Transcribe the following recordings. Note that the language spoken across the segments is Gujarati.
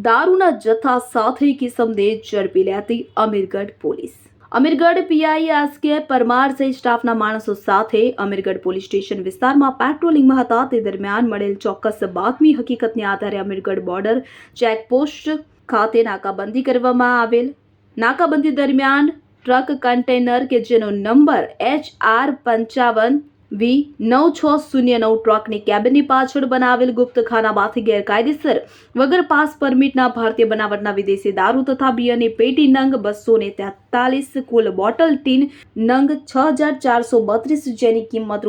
દારૂના જથ્થા સાથે કિસમને ઝડપી લેતી અમીરગઢ પોલીસ। અમીરગઢ પીઆઈ એસ.કે. પરમાર સહિત સ્ટાફના માણસો સાથે અમીરગઢ પોલીસ સ્ટેશન વિસ્તારમાં પેટ્રોલિંગમાં હતા તે દરમિયાન મળેલ ચોક્કસ બાતમી હકીકતને આધારે અમીરગઢ બોર્ડર ચેકપોસ્ટ ખાતે નાકાબંધી કરવામાં આવેલ। નાકાબંધી દરમિયાન ટ્રક કન્ટેનર કે જેનો નંબર HR55V9609 ટ્રકની કેબિનની પાછળ બનાવેલ ગુપ્તખાનામાંથી ગેરકાયદેસર વગર પાસ પરમિટના ભારતીય બનાવટના વિદેશી દારૂ તથા બિયરની પેટી નંગ 243 કુલ બોટલ ટીન નંગ 6432 જેની કિંમત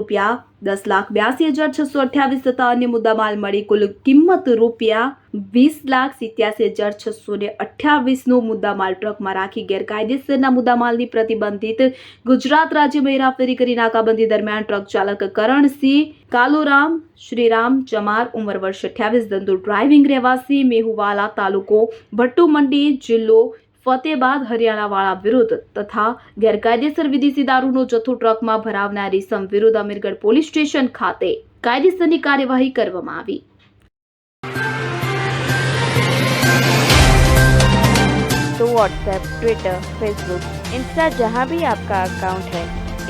₹10,82,628 તથા અન્ય મુદ્દામાલ મળી કુલ કિંમત ₹20,87,628 નો મુદ્દામાલ ટ્રકમાં રાખી ગેરકાયદેસરના મુદ્દામાલની પ્રતિબંધિત ગુજરાત રાજ્યમાં હેરાફેરી કરી નાકાબંધી દરમિયાન ટ્રક ચાલક કરણસિંહ કાલુરામ શ્રીરામ ચમાર ઉંમર વર્ષ 28 ધંધો ડ્રાઇવિંગ રહેવાસી મેહુવાલા તાલુકો ભટ્ટુ મંડી જિલ્લો ફતેબાદ હરિયાણાવાળા વિરુદ્ધ તથા ગેરકાયદેસર વિદેશી દારૂનો જથ્થો ટ્રકમાં ભરાવનારી સમ વિરુદ્ધ અમીરગઢ પોલીસ સ્ટેશન ખાતે કાયદેસરની કાર્યવાહી કરવામાં આવી। तो व्हाट्सएप, ट्विटर, फेसबुक, इंस्टा जहाँ भी आपका अकाउंट है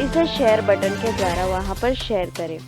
इसे शेयर बटन के द्वारा वहाँ पर शेयर करें।